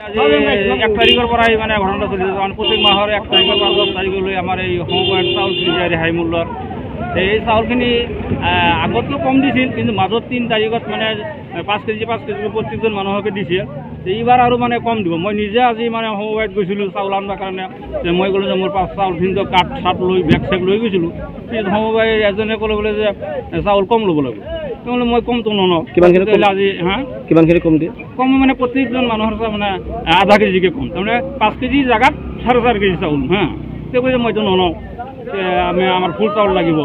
1 তাৰিখেৰ পৰাই মানে ঘটনাটা চলি প্ৰত্যেক মাহৰ 1 তাৰিখৰ পৰা 10 তাৰিখলৈ আমাৰ এই সমবায়ত চাউল কিনি যায় ৰেহাই মূল্যৰ। এই চাউলখিনি আগতকৈ কম দিছিল, কিন্তু মাজত 3 তাৰিখত মানে 5 কেজি প্ৰত্যেকজন মানুহকে দিছে। এইবাৰ আৰু মানে কম দিব। মই নিজে আজি মানে সমবায়ত গৈছিলোঁ চাউল আনাৰ কাৰণে। মই ক'লোঁ যে মোৰ চাউলখিনি কাঠ চাট লৈ বেগ চেগ লৈ গৈছিলোঁ। সমবায় এজনে ক'লে বোলে যে চাউল কম ল'ব লাগিব। তেতিয়াহ'লে মই কমটো নলওঁ। আজি কিমানখিনি কম দিয়ে? কম মানে প্ৰত্যেকজন মানুহৰ মানে আধা কেজিকৈ কম, তাৰমানে 5 কেজি জেগাত 4.5 কেজি চাউল। তেওঁ কৈছে মইতো নলওঁ, আমাৰ ফুল চাউল লাগিব।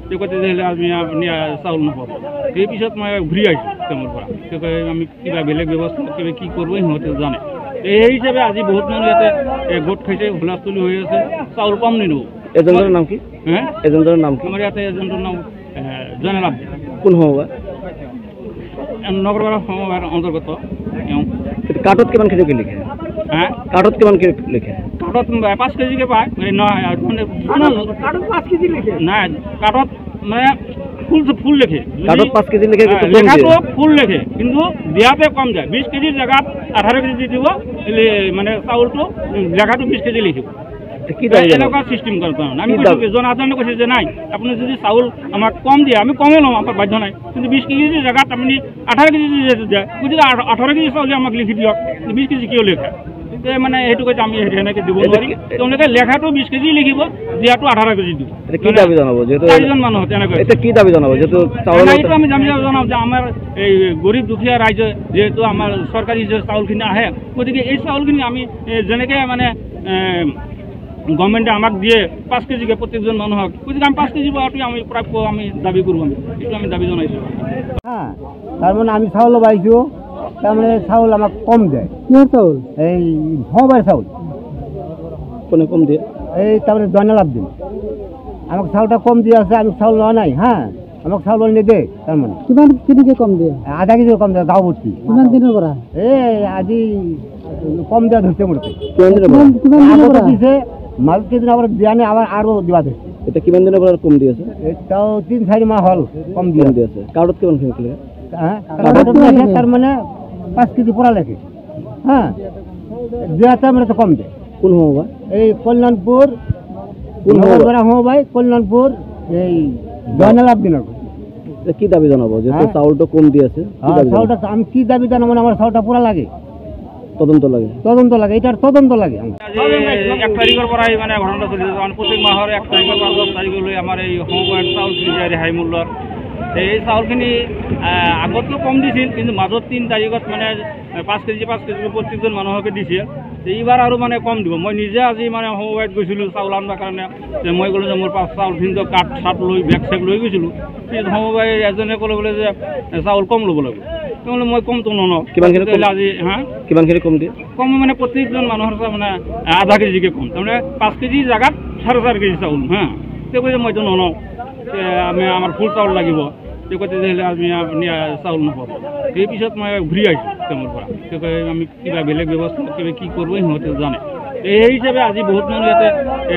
তেওঁ কৈ তেতিয়াহ'লে আপুনি চাউল নাপাব। সেই পিছত মই ঘূৰি আহিছোঁ তেওঁৰ পৰা। তেওঁ কয় আমি কিবা বেলেগ ব্যৱস্থা কিবা কি কৰিব সিহঁতে জানে। সেই হিচাপে আজি বহুত মানুহ ইয়াতে গোট খাইছে, হুলস্থুলি হৈ আছে। চাউল কম নিদিওঁ। এজেণ্টৰ নাম কি? এজেণ্টৰ নাম কি? আমাৰ ইয়াতে এজেণ্টৰ নাম জয়নাল আব্দি। কোন সমবায়? নগৰপাৰা সমবায়ৰ অন্তৰ্গত। কাৰ্ডত কিমানখিনিকে লিখে? কাৰ্ডত কিমানকৈ লিখে? কাৰ্ডত 5 কেজিকৈ পায়। কাৰ্ডত 5 কেজি লিখে? নাই, কাৰ্ডত মানে ফুল লিখে। কাৰ্ডত 5 কেজি লিখে, লেখাটো ফুল লিখে, কিন্তু দিয়াতে কম যায়। 20 কেজিৰ জেগাত 18 কেজি দিব, মানে চাউলটো লেখাটো 20 কেজি লিখিব। এনেকুৱা চিষ্টেম কৰোঁ। আমি কৈছোঁ জনাজনে কৈছে যে নাই, আপুনি যদি চাউল আমাক কম দিয়ে আমি কমেই ল'ম, আমাৰ বাধ্য নাই। কিন্তু 20 কেজিৰ জেগাত আপুনি 18 কেজি যিহেতু দিয়ে, গতিকে 18 কেজি চাউলে আমাক লিখি দিয়ক। 20 কেজি কিয় লিখে? মানে সেইটো কৈছে আমি সেনেকৈ দিব নোৱাৰিম। তেওঁলোকে লেখাটো 20 কেজি লিখিব, দিয়াটো 18 কেজি দিব। কি দাবী জনাব? যিহেতু 4জন মানুহ তেনেকৈ কি দাবী জনাব? যিহেতু এইটো আমি জনাম যে আমাৰ এই গৰীব দুখীয়া ৰাইজে যিহেতু আমাৰ চৰকাৰী যে চাউলখিনি আহে, গতিকে এই চাউলখিনি আমি যেনেকৈ মানে গভৰ্ণমেণ্টে আমাক দিয়ে 5 কেজিকৈ প্ৰত্যেকজন মানুহক, গতিকে আমি 5 কেজি পোৱাটো আমি প্ৰাপ্য আমি দাবী কৰোঁ। এইটো আমি দাবী জনাইছোঁ। তাৰমানে আমি চাউল পাইছোঁ, তাৰমানে চাউল আমাক কম দিয়ে। কিহৰ চাউল? এই সমবায়ৰ চাউল। কোনে কম দিয়ে? এই তাৰমানে জয়নাল আব্দি আমাক চাউলটা কম দিয়ে আছে, আমি চাউল লোৱা নাই। আমাক চাউল নিদিয়ে। তাৰমানে কিমান কেজিকৈ কম দিয়ে? আধা কেজি কম দিয়ে গাঁও ভৰ্তি। কিমান দিনৰ পৰা? এই আজি কম দিয়া ধৰিছে মোৰ। দিছে মাজত কেইদিন আমাৰ দিয়া নাই, আমাৰ আৰু দিবা ধৰিছে। এতিয়া কিমান দিনৰ পৰা কম দি আছে? এতিয়াও 3-4 মাহ হ'ল কম দি আছে। কাৰ্ডত কিমানখিনি লিখে? তাৰমানে 5 কেজি পৰা লেখে। দিয়া তাৰমানে কম দিয়ে। কোন সমবায়? এই কল্যাণপুৰ সমবায়, কল্যাণপুৰ এই জয়নাল আব্দিনৰ। কি দাবী জনাব? যেহেতু চাউলটো কম দি আছে, চাউলটা আমি কি দাবী জানাব? আমার চাউলটা পুরা লাগে, তদন্ত লাগে, এটার তদন্ত লাগে। 1 তারিখের পরাই মানে ঘটনাটা চলি প্রত্যেক মাহৰ 1 তাৰিখৰ পৰা 10 তাৰিখলৈ আমাৰ এই সমবায়ত চাউল কিনি যায় ৰেহাই মূল্যৰ। এই চাউলখিনি আগতকৈ কম দিছিল, কিন্তু মাজত 3 তাৰিখত মানে 5 কেজি প্ৰত্যেকজন মানুহকে দিছে। এইবাৰ আৰু মানে কম দিব। মই নিজে আজি মানে সমবায়ত গৈছিলোঁ চাউল আনাৰ কাৰণে। মই ক'লোঁ যে মোৰ চাউলখিনি কাঠ চাট লৈ বেগ চেগ লৈ গৈছিলোঁ। সমবায় এজনে ক'লে বোলে যে চাউল কম ল'ব লাগিব। তেতিয়াহ'লে মই কমটো নলওঁ। আজি কিমানখিনি কম দিয়ে? কম মানে প্ৰত্যেকজন মানুহৰ মানে আধা কেজিকৈ কম, তাৰমানে 5 কেজি জেগাত 4.5 কেজি চাউল। তেওঁ কৈছে মইতো নলওঁ, আমাৰ ফুল চাউল লাগিব। তেওঁ কৈ তেতিয়াহ'লে আপুনি চাউল নাপাব। সেই পিছত মই ঘূৰি আহিছোঁ তেওঁৰ পৰা। তেওঁ কয় আমি কিবা বেলেগ ব্যৱস্থা কিবা কি কৰিব সিহঁতে জানে। সেই হিচাপে আজি বহুত মানুহ ইয়াতে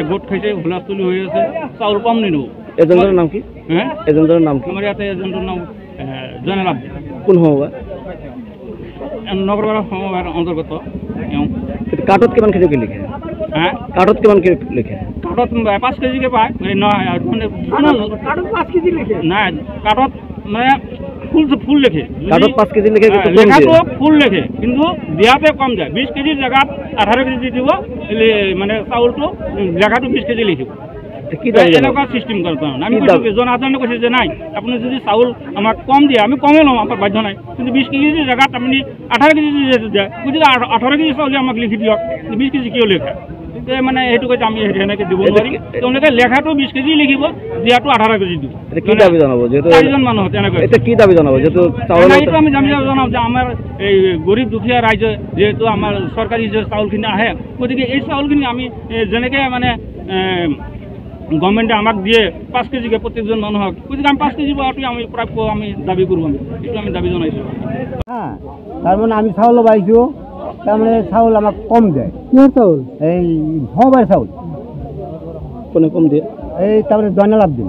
গোট খাইছে, হুলস্থুলি হৈ আছে। চাউল কম নিদিওঁ। এজেণ্টৰ নাম কি? এজেণ্টৰ নাম কি? আমাৰ ইয়াতে এজেণ্টৰ নাম জয়নাল আব্দি। কোন সমবায়? নগৰপাৰা সমবায়ৰ অন্তৰ্গত। কাৰ্ডত কিমানখিনিকে লিখে? কাৰ্ডত কিমানকৈ লিখে? কাৰ্ডত 5 কেজিকৈ পায়। কাৰ্ডত 5 কেজি লিখে? নাই, কাৰ্ডত মানে ফুল লিখে। কাৰ্ডত 5 কেজি লিখে, লেখাটো ফুল লিখে, কিন্তু দিয়াতে কম যায়। 20 কেজিৰ জেগাত 18 কেজি দিব, মানে চাউলটো লেখাটো 20 কেজি লিখিব। এনেকুৱা চিষ্টেম কৰোঁ। আমি কৈছোঁ জনাজনে কৈছে যে নাই, আপুনি যদি চাউল আমাক কম দিয়ে আমি কমেই ল'ম, আমাৰ বাধ্য নাই। কিন্তু 20 কেজিৰ জেগাত আপুনি 18 কেজি যিহেতু দিয়ে, গতিকে 18 কেজি চাউলে আমাক লিখি দিয়ক। 20 কেজি কিয় লিখে? মানে সেইটো কৈছে আমি সেনেকৈ দিব নোৱাৰিম। তেওঁলোকে লেখাটো 20 কেজি লিখিব, দিয়াটো 18 কেজি দিব। কি দাবী জনাব? যেহেতু 4জন মানুহ তেনেকৈ কি দাবী জনাব? যেহেতু এইটো আমি জনাম যে আমাৰ এই গৰীব দুখীয়া ৰাইজে যিহেতু আমাৰ চৰকাৰী যে চাউলখিনি আহে, গতিকে এই চাউলখিনি আমি যেনেকৈ মানে গভৰ্ণমেণ্টে আমাক দিয়ে 5 কেজিকৈ প্ৰত্যেকজন মানুহক, গতিকে আমি 5 কেজি পোৱাটো আমি প্ৰাপ্য আমি দাবী কৰোঁ। এইটো আমি দাবী জনাইছোঁ। তাৰমানে আমি চাউল পাইছোঁ, তাৰমানে চাউল আমাক কম দিয়ে। কিহৰ চাউল? এই সমবায়ৰ চাউল। কোনে কম দিয়ে? এই তাৰমানে জয়নাল আব্দি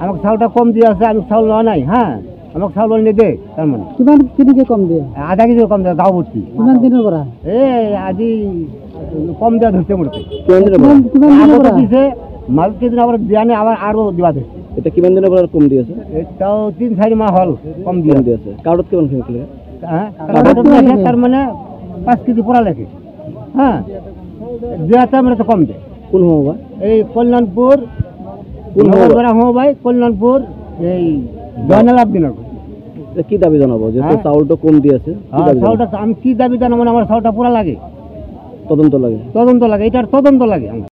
আমাক চাউলটা কম দিয়ে আছে, আমি চাউল লোৱা নাই। আমাকে চাউল এনে দে তার মানে কিমান কেনেকে কম দিয়ে আধা কেজি কম দেয় গাঁও ভর্তি কিমান দিনৰ পৰা এই আজি কম দেওয়া ধৰতে মৰতে কিমান দিনৰ পৰা কিমান দিনৰ আগতে পৰা দিছে মাল কেদিন আবাৰ দিয়া নেই আবাৰ আৰো দিবা ধৰছে এটা কিমান দিনৰ পৰা কম দি আছে এটাও 3-4 মাহ হল কম দিয়া কম দি আছে কাৰ্ডত কিমান খিনি লিখে হ্যাঁ কাগজত লেখে তার মানে 5 কেজি পড়া লেখে হ্যাঁ দেওয়াতে মানে তো কম দেয় কোন সময় বা এই কল্যাণপুর কোন নগরপাড়া হবাই কল্যাণপুর এই জয়নালাভ দিনের এটা কি দাবি জানাবো যেহেতু হ্যাঁ। চাউলটা কম দি আছে কি দাবি জানাবো? চাউলটা আমি কি দাবি জানাবো আমার চাউলটা পুরা লাগে তদন্ত লাগে তদন্ত লাগে এটার তদন্ত লাগে আমার